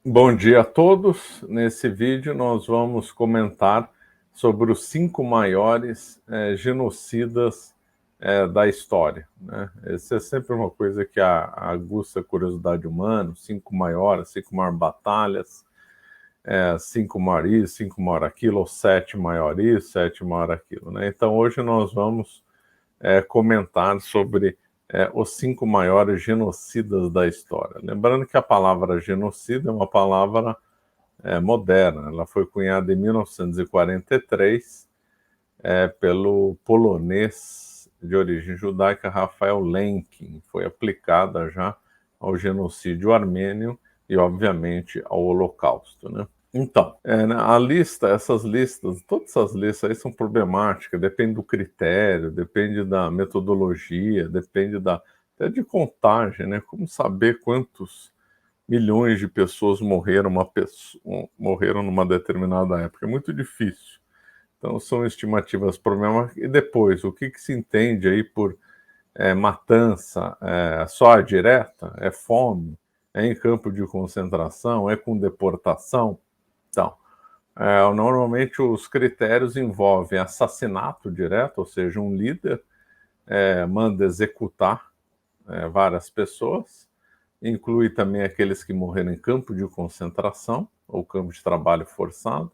Bom dia a todos. Nesse vídeo nós vamos comentar sobre os 5 maiores genocidas da história, né? Essa é sempre uma coisa que aguça a curiosidade humana, os 5 maiores, 5 maiores batalhas, 5 maiores isso, 5 maiores aquilo, ou 7 maiores isso, 7 maiores aquilo, né? Então hoje nós vamos comentar sobre os 5 maiores genocidas da história. Lembrando que a palavra genocida é uma palavra moderna, ela foi cunhada em 1943 pelo polonês de origem judaica Rafael Lemkin, foi aplicada já ao genocídio armênio e, obviamente, ao Holocausto, né? Então, a lista, essas listas, todas essas listas aí são problemáticas, depende do critério, depende da metodologia, depende até de contagem, né? Como saber quantos milhões de pessoas morreram numa determinada época? É muito difícil. Então, são estimativas problemáticas. E depois, o que se entende aí por matança? Só a direta? É fome? É em campo de concentração? É com deportação? Então, normalmente os critérios envolvem assassinato direto, ou seja, um líder manda executar várias pessoas, inclui também aqueles que morreram em campo de concentração ou campo de trabalho forçado,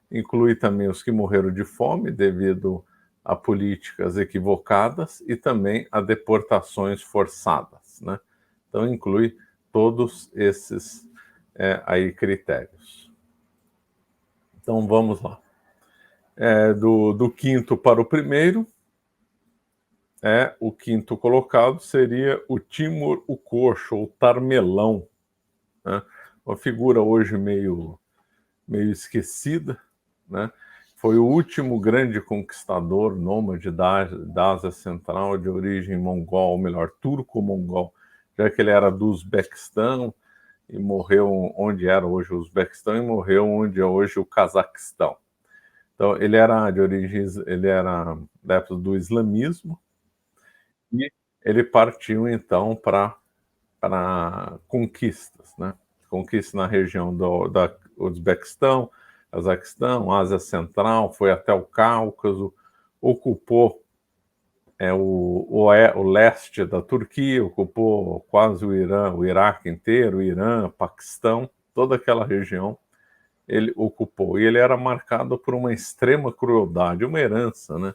inclui também os que morreram de fome devido a políticas equivocadas e também a deportações forçadas, né? Então inclui todos esses aí critérios. Então vamos lá. Do quinto para o primeiro, o quinto colocado seria o Timur o Coxo, ou Tarmelão, né? Uma figura hoje meio esquecida, né? Foi o último grande conquistador nômade da Ásia Central de origem mongol, ou melhor, turco-mongol, já que ele era do Uzbequistão e morreu onde era hoje o Uzbequistão e morreu onde é hoje o Cazaquistão. Então, ele era da época do islamismo e ele partiu então para conquistas, né? Conquistas na região da Uzbequistão, Cazaquistão, Ásia Central, foi até o Cáucaso, ocupou o leste da Turquia, ocupou quase o Irã, o Iraque inteiro, o Irã, Paquistão, toda aquela região ele ocupou. E ele era marcado por uma extrema crueldade, uma herança, né,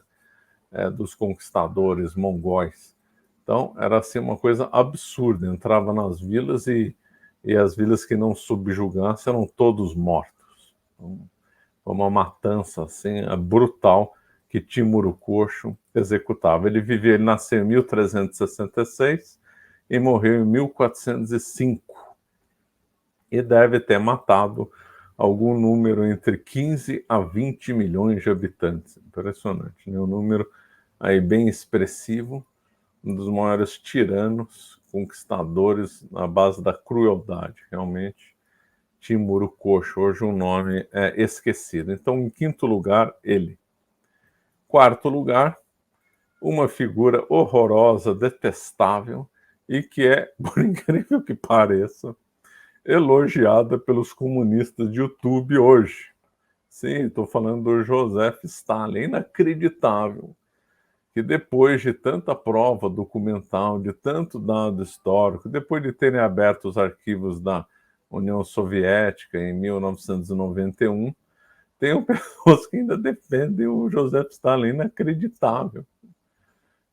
dos conquistadores mongóis. Então, era assim uma coisa absurda. Entrava nas vilas e as vilas que não subjugassem eram todos mortos. Então, foi uma matança assim, brutal que Timur o Coxo executava. Ele nasceu em 1366 e morreu em 1405. E deve ter matado algum número entre 15 a 20 milhões de habitantes. Impressionante, né? Um número aí bem expressivo, um dos maiores tiranos, conquistadores na base da crueldade, realmente. Timur o Coxo, hoje um nome esquecido. Então, em quinto lugar, ele. Quarto lugar, uma figura horrorosa, detestável, e que é, por incrível que pareça, elogiada pelos comunistas de YouTube hoje. Sim, estou falando do Joseph Stalin. Inacreditável que depois de tanta prova documental, de tanto dado histórico, depois de terem aberto os arquivos da União Soviética em 1991, tenham pessoas que ainda defendem o Joseph Stalin. Inacreditável.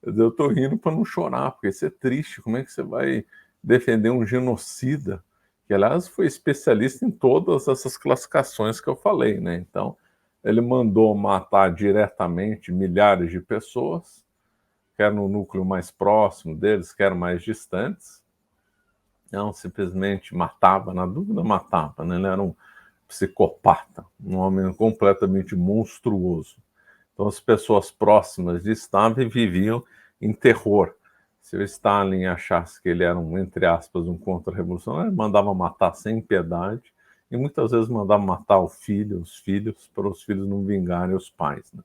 Eu estou rindo para não chorar, porque isso é triste. Como é que você vai defender um genocida? Que, aliás, foi especialista em todas essas classificações que eu falei, né? Então, ele mandou matar diretamente milhares de pessoas, quer no núcleo mais próximo deles, quer mais distantes. Não simplesmente matava, na dúvida matava, né? Ele era um psicopata, um homem completamente monstruoso. Então as pessoas próximas de Stalin viviam em terror. Se o Stalin achasse que ele era entre aspas, um contra-revolucionário, ele mandava matar sem piedade e muitas vezes mandava matar os filhos, para os filhos não vingarem os pais, né?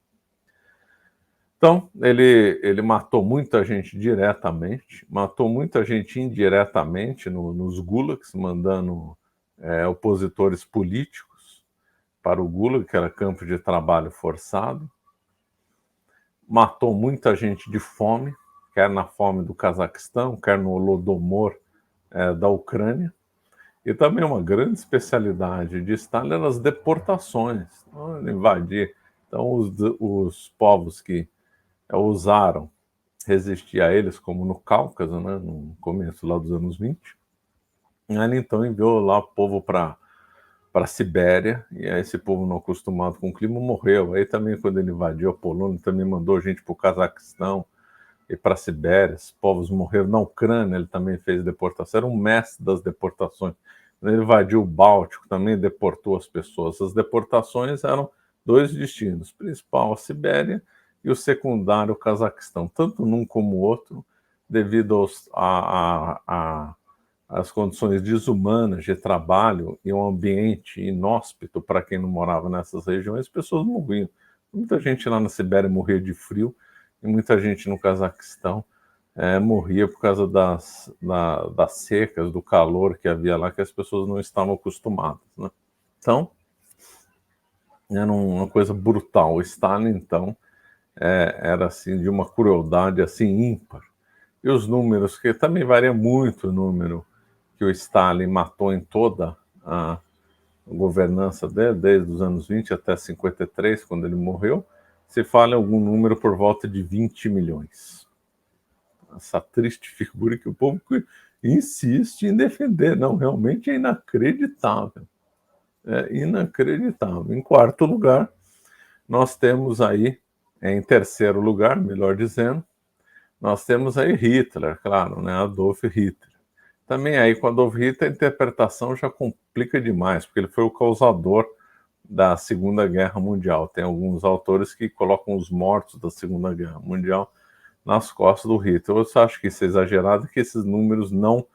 Então, ele matou muita gente diretamente, matou muita gente indiretamente nos gulags, mandando opositores políticos para o Gulag, que era campo de trabalho forçado, matou muita gente de fome, quer na fome do Cazaquistão, quer no Holodomor da Ucrânia, e também uma grande especialidade de Stalin eram as deportações, invadir. Então, os povos que ousaram resistir a eles, como no Cáucaso, né, no começo lá dos anos 20, ele então enviou lá o povo para a Sibéria, e aí esse povo não acostumado com o clima morreu. Aí também, quando ele invadiu a Polônia, também mandou gente para o Cazaquistão e para a Sibéria. Os povos morreram. Na Ucrânia ele também fez deportação, era um mestre das deportações. Ele invadiu o Báltico, também deportou as pessoas. As deportações eram dois destinos, o principal a Sibéria e o secundário o Cazaquistão, tanto num como o outro, devido às condições desumanas de trabalho e um ambiente inóspito para quem não morava nessas regiões, as pessoas morriam. Muita gente lá na Sibéria morria de frio e muita gente no Cazaquistão morria por causa das secas, do calor que havia lá, que as pessoas não estavam acostumadas, né? Então, era uma coisa brutal. O Stalin, então, era assim, de uma crueldade assim ímpar. E os números, que também varia muito o número que o Stalin matou em toda a governança dele, desde os anos 20 até 53, quando ele morreu, se fala em algum número por volta de 20 milhões. Essa triste figura que o povo insiste em defender. Não, realmente é inacreditável. É inacreditável. Em quarto lugar, nós temos aí, em terceiro lugar, melhor dizendo, nós temos aí Hitler, claro, né? Adolf Hitler. Também aí com Adolf Hitler a interpretação já complica demais, porque ele foi o causador da Segunda Guerra Mundial. Tem alguns autores que colocam os mortos da Segunda Guerra Mundial nas costas do Hitler. Eu só acho que isso é exagerado, que esses números não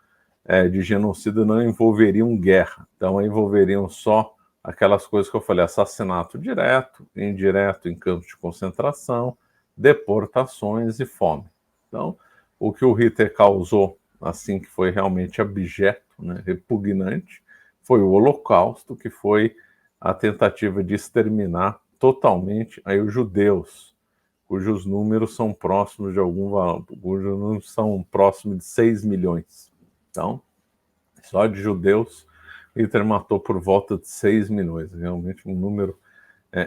de genocídio não envolveriam guerra, então envolveriam só aquelas coisas que eu falei: assassinato direto, indireto em campos de concentração, deportações e fome. Então, o que o Hitler causou, assim, que foi realmente abjeto, né, repugnante, foi o Holocausto, que foi a tentativa de exterminar totalmente aí os judeus, cujos números são próximos de cujos números são próximos de 6 milhões. Então, só de judeus, Hitler matou por volta de 6 milhões, realmente um número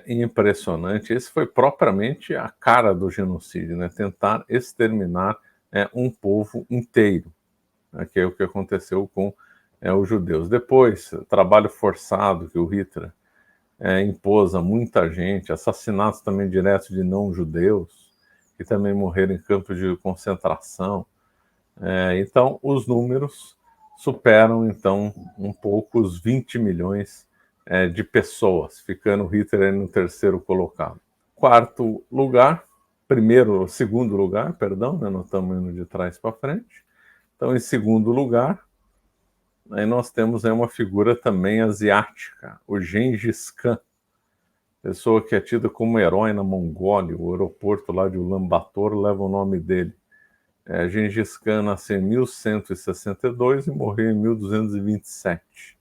impressionante. Esse foi propriamente a cara do genocídio, né? Tentar exterminar um povo inteiro, que é o que aconteceu com os judeus. Depois, trabalho forçado que o Hitler impôs a muita gente, assassinatos também diretos de não-judeus, que também morreram em campos de concentração. Então, os números superam, então, um pouco os 20 milhões de pessoas, ficando Hitler no terceiro colocado. Quarto lugar, segundo lugar, perdão, né, nós estamos indo de trás para frente. Então, em segundo lugar, aí nós temos aí uma figura também asiática, o Gengis Khan, pessoa que é tida como herói na Mongólia. O aeroporto lá de Ulaanbaatar leva o nome dele. Gengis Khan nasceu em 1162 e morreu em 1227.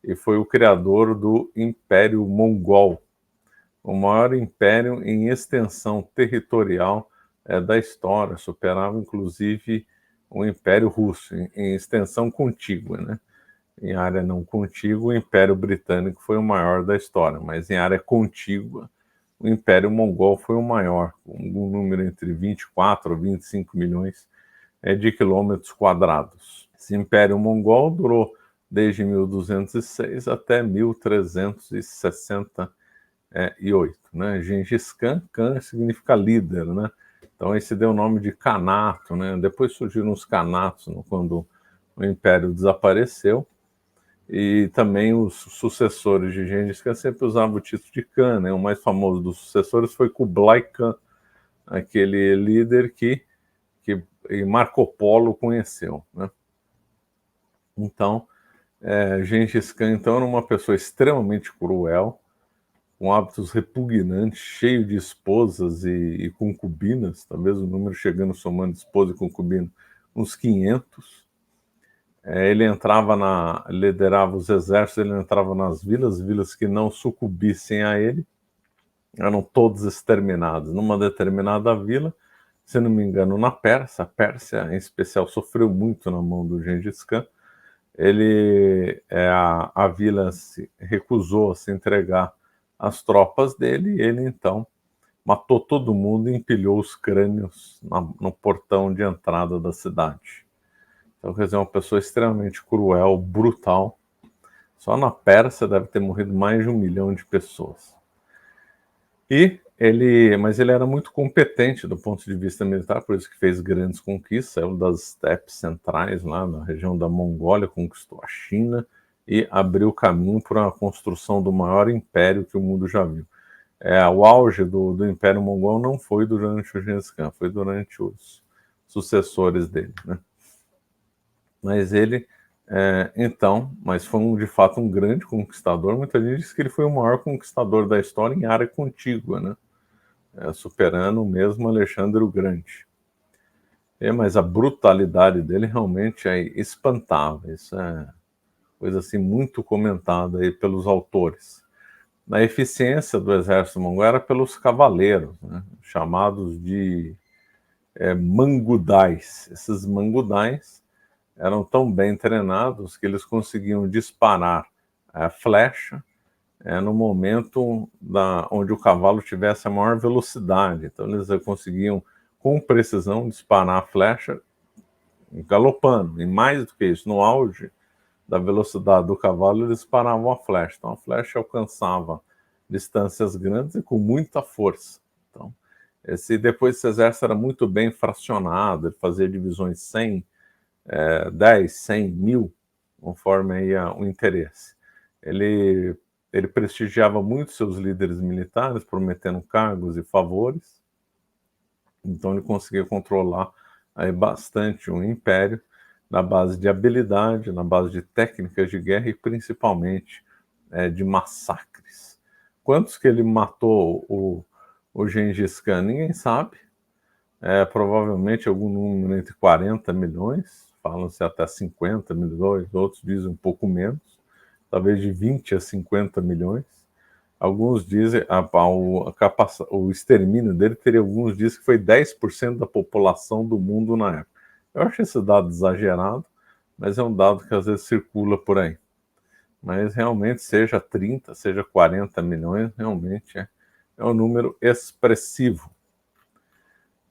E foi o criador do Império Mongol, o maior império em extensão territorial da história, superava inclusive o Império Russo, em extensão contígua, né? Em área não contígua, o Império Britânico foi o maior da história, mas em área contígua, o Império Mongol foi o maior, com um número entre 24 a 25 milhões de quilômetros quadrados. Esse Império Mongol durou desde 1206 até 1368, né? Gengis Khan, Khan significa líder, né? Então esse deu o nome de Khanato, né? Depois surgiram os Khanatos quando o Império desapareceu, e também os sucessores de Gengis Khan sempre usavam o título de Khan, né? O mais famoso dos sucessores foi Kublai Khan, aquele líder que Marco Polo conheceu, né? Então, Gengis Khan então, era uma pessoa extremamente cruel, com hábitos repugnantes, cheio de esposas e concubinas, talvez o número chegando, somando esposa e concubina, uns 500. Ele liderava os exércitos, ele entrava nas vilas que não sucumbissem a ele, eram todos exterminados. Numa determinada vila, se não me engano, na Pérsia, a Pérsia em especial sofreu muito na mão do Gengis Khan. A vila se recusou a se entregar às tropas dele, e ele então matou todo mundo e empilhou os crânios no portão de entrada da cidade. Então, quer dizer, uma pessoa extremamente cruel, brutal. Só na Pérsia deve ter morrido mais de 1 milhão de pessoas. Mas ele era muito competente do ponto de vista militar, por isso que fez grandes conquistas, saiu das estepes centrais, lá na região da Mongólia, conquistou a China e abriu caminho para a construção do maior império que o mundo já viu. O auge do Império Mongol não foi durante o Gengis Khan, foi durante os sucessores dele, né? Mas ele, mas foi de fato um grande conquistador. Muita gente diz que ele foi o maior conquistador da história em área contígua, né? Superando mesmo Alexandre o Grande. Mas a brutalidade dele realmente é espantável. Isso é coisa assim muito comentada aí pelos autores. A eficiência do exército mongol era pelos cavaleiros, né? Chamados de mangudais. Esses mangudais eram tão bem treinados que eles conseguiam disparar a flecha no momento onde o cavalo tivesse a maior velocidade. Então eles conseguiam, com precisão, disparar a flecha galopando. E mais do que isso, no auge da velocidade do cavalo, eles disparavam a flecha. Então a flecha alcançava distâncias grandes e com muita força. Então, depois esse exército era muito bem fracionado, ele fazia divisões 100, 10, 100, 1000, conforme aí o interesse. Ele prestigiava muito seus líderes militares, prometendo cargos e favores. Então ele conseguia controlar aí bastante um império na base de habilidade, na base de técnicas de guerra e principalmente de massacres. Quantos que ele matou o Gengis Khan? Ninguém sabe. Provavelmente algum número entre 40 milhões, falam-se até 50 milhões, outros dizem um pouco menos, talvez de 20 a 50 milhões. Alguns dizem o extermínio dele alguns dizem que foi 10% da população do mundo na época. Eu acho esse dado exagerado, mas é um dado que às vezes circula por aí. Mas realmente, seja 30, seja 40 milhões, realmente é um número expressivo.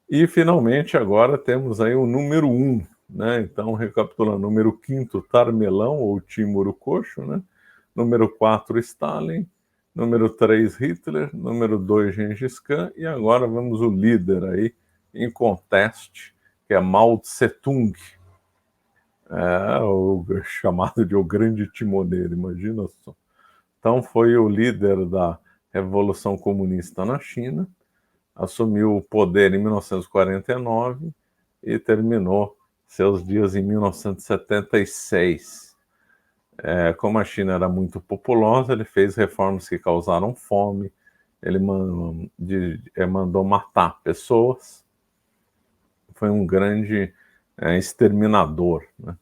E finalmente agora temos aí o número 1, né? Então, recapitulando, número 5, Tarmelão, ou Timur o Coxo, né? Número 4, Stalin. Número 3, Hitler. Número 2, Gengis Khan. E agora vamos o líder aí, em conteste, que é Mao Tse-tung. O chamado de o grande timoneiro, imagina só. Então foi o líder da Revolução Comunista na China, assumiu o poder em 1949 e terminou seus dias em 1976. Como a China era muito populosa, ele fez reformas que causaram fome, ele mandou matar pessoas, foi um grande exterminador, né?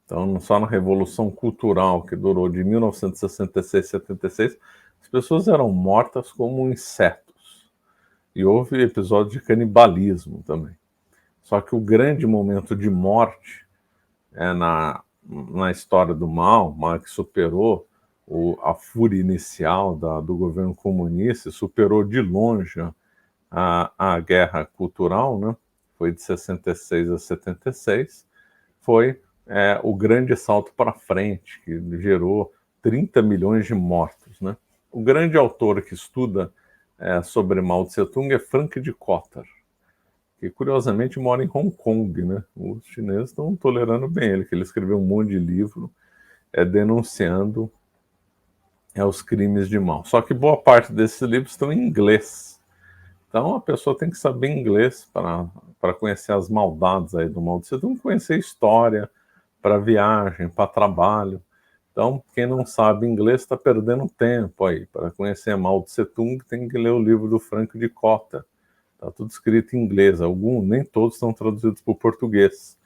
Então, só na Revolução Cultural, que durou de 1966 a 76, as pessoas eram mortas como insetos. E houve episódios de canibalismo também. Só que o grande momento de morte na história do Mao, que superou a fúria inicial do governo comunista, superou de longe a guerra cultural, né? Foi de 66 a 76, foi o grande salto para frente, que gerou 30 milhões de mortos, né? O grande autor que estuda sobre Mao Tse-tung é Frank de Cotter, que curiosamente mora em Hong Kong, né? Os chineses estão tolerando bem ele, que ele escreveu um monte de livro denunciando os crimes de Mao. Só que boa parte desses livros estão em inglês. Então a pessoa tem que saber inglês para conhecer as maldades aí do Mao Tse-tung, conhecer história, para viagem, para trabalho. Então, quem não sabe inglês está perdendo tempo aí. Para conhecer Mao Tse-tung, tem que ler o livro do Frank de Cotter. Está tudo escrito em inglês. Nem todos estão traduzidos para o português.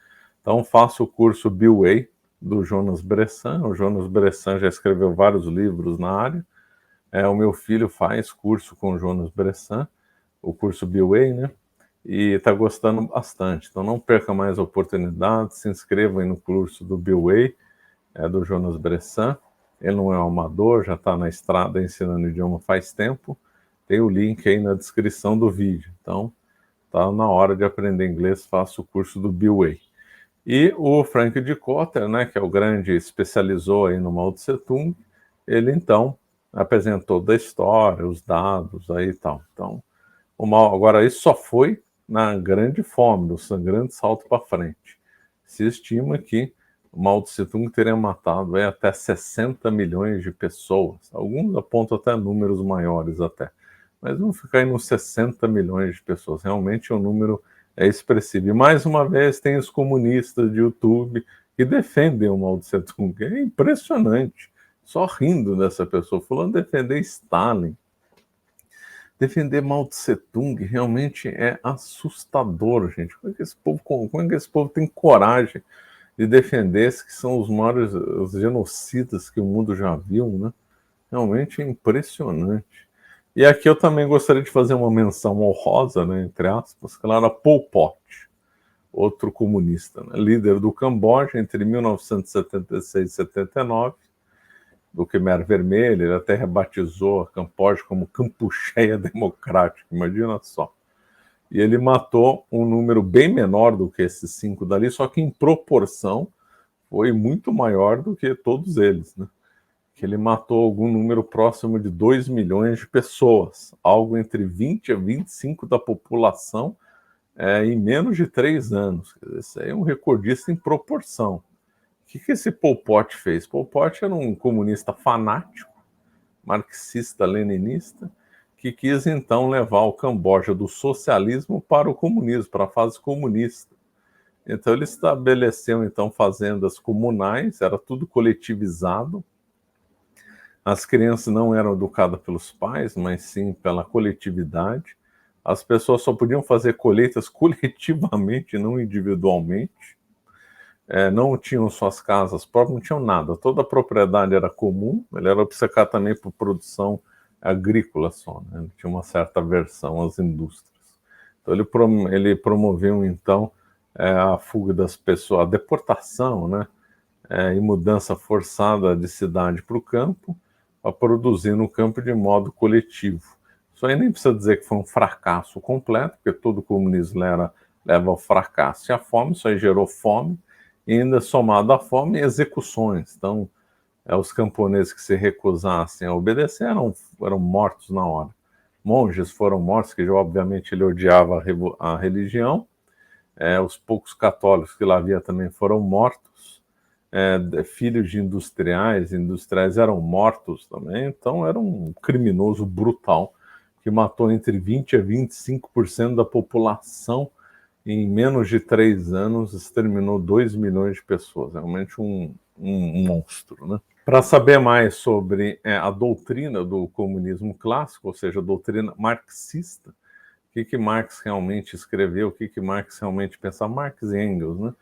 Então, faça o curso BWay, do Jonas Bressan. O Jonas Bressan já escreveu vários livros na área. O meu filho faz curso com o Jonas Bressan, o curso B-Way, né? E está gostando bastante. Então não perca mais a oportunidade, se inscreva aí no curso do B-Way, do Jonas Bressan. Ele não é um amador, já está na estrada ensinando idioma faz tempo. Tem o link aí na descrição do vídeo. Então, tá na hora de aprender inglês, faça o curso do B-Way. E o Frank de Cotter, né, que é o grande especializou aí no Mao Tse Tung, ele então apresentou da história, os dados aí e tal. Então, agora isso só foi na grande fome, no sangrante salto para frente. Se estima que o Mao Tse Tung teria matado aí até 60 milhões de pessoas. Alguns apontam até números maiores até. Mas vamos ficar aí nos 60 milhões de pessoas. Realmente o número é expressivo. E mais uma vez tem os comunistas de YouTube que defendem o Mao Tse Tung. É impressionante. Só rindo dessa pessoa. Fulano defender Stalin. Defender Mao Tse Tung realmente é assustador, gente. Como é que esse povo tem coragem de defender esses que são os maiores os genocidas que o mundo já viu, né? Realmente é impressionante. E aqui eu também gostaria de fazer uma menção honrosa, né, entre aspas, claro, a Pol Pot, outro comunista, né, líder do Camboja entre 1976 e 79, do Khmer Vermelho. Ele até rebatizou a Camboja como Kampucheia Democrática, imagina só. E ele matou um número bem menor do que esses 5 dali, só que em proporção foi muito maior do que todos eles, né? Que ele matou algum número próximo de 2 milhões de pessoas, algo entre 20 a 25 da população em menos de 3 anos. Esse aí é um recordista em proporção. O que esse Pol Pot fez? Pol Pot era um comunista fanático, marxista-leninista, que quis então levar o Camboja do socialismo para o comunismo, para a fase comunista. Então ele estabeleceu então fazendas comunais, era tudo coletivizado. As crianças não eram educadas pelos pais, mas sim pela coletividade. As pessoas só podiam fazer colheitas coletivamente, não individualmente. Não tinham suas casas próprias, não tinham nada. Toda a propriedade era comum, ele era obcecado também por produção agrícola só, né? Ele tinha uma certa aversão às indústrias. Então ele promoveu, então, a fuga das pessoas, a deportação, né? E mudança forçada de cidade para o campo, a produzir no campo de modo coletivo. Isso aí nem precisa dizer que foi um fracasso completo, porque todo comunismo leva ao fracasso e à fome. Isso aí gerou fome, e ainda somado à fome, execuções. Então, os camponeses que se recusassem a obedecer eram mortos na hora. Monges foram mortos, que obviamente ele odiava a religião. Os poucos católicos que lá havia também foram mortos. Filhos de industriais eram mortos também. Então era um criminoso brutal que matou entre 20 a 25% da população. Em menos de 3 anos exterminou 2 milhões de pessoas. Realmente um monstro, né? Para saber mais sobre a doutrina do comunismo clássico, ou seja, a doutrina marxista, o que Marx realmente escreveu, o que Marx realmente pensava, Marx e Engels, né?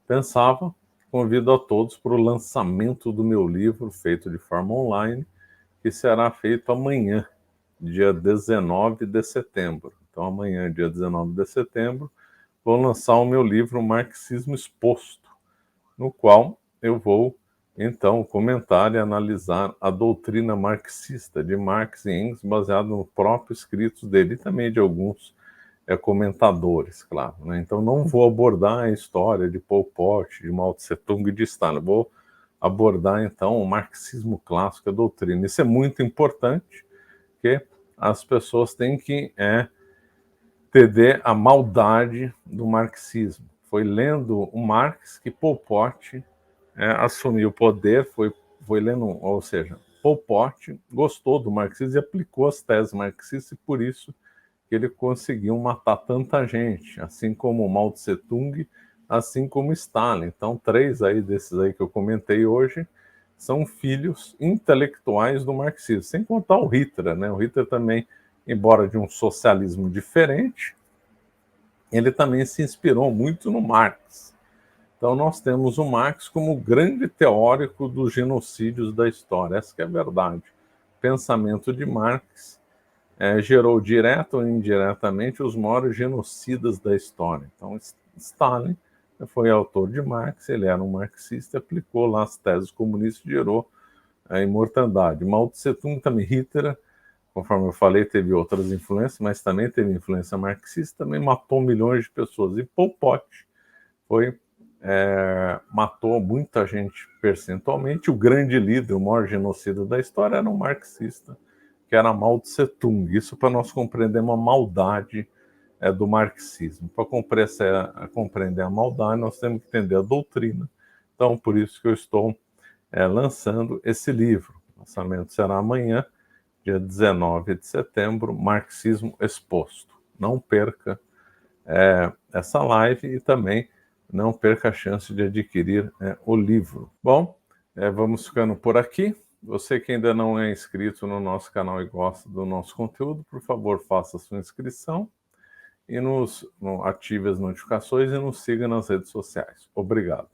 Pensava. Convido a todos para o lançamento do meu livro, feito de forma online, que será feito amanhã, dia 19 de setembro. Então, amanhã, dia 19 de setembro, vou lançar o meu livro Marxismo Exposto, no qual eu vou, então, comentar e analisar a doutrina marxista de Marx e Engels, baseado no próprio escrito dele e também de alguns comentadores, claro, né? Então não vou abordar a história de Pol Pot, de Mao Tse Tung e de Stalin. Vou abordar então o marxismo clássico, a doutrina. Isso é muito importante, porque as pessoas têm que entender a maldade do marxismo. Foi lendo o Marx que Pol Pot assumiu o poder, foi lendo, ou seja, Pol Pot gostou do marxismo e aplicou as teses marxistas, e por isso que ele conseguiu matar tanta gente, assim como Mao Tse Tung, assim como Stalin. Então, 3 aí desses aí que eu comentei hoje são filhos intelectuais do marxismo, sem contar o Hitler, né? O Hitler também, embora de um socialismo diferente, ele também se inspirou muito no Marx. Então, nós temos o Marx como o grande teórico dos genocídios da história. Essa que é a verdade. O pensamento de Marx gerou direta ou indiretamente os maiores genocidas da história. Então, Stalin foi autor de Marx, ele era um marxista, aplicou lá as teses comunistas e gerou a imortandade. Mao Tse-tung também, Hitler, conforme eu falei, teve outras influências, mas também teve influência marxista, também matou milhões de pessoas. E Pol Pot matou muita gente percentualmente. O grande líder, o maior genocida da história, era um marxista, que era Mao Tse-tung. Isso para nós compreendermos a maldade do marxismo. Para compreender a maldade, nós temos que entender a doutrina. Então, por isso que eu estou lançando esse livro. O lançamento será amanhã, dia 19 de setembro, Marxismo Exposto. Não perca essa live e também não perca a chance de adquirir o livro. Bom, vamos ficando por aqui. Você que ainda não é inscrito no nosso canal e gosta do nosso conteúdo, por favor, faça a sua inscrição e ative as notificações e nos siga nas redes sociais. Obrigado.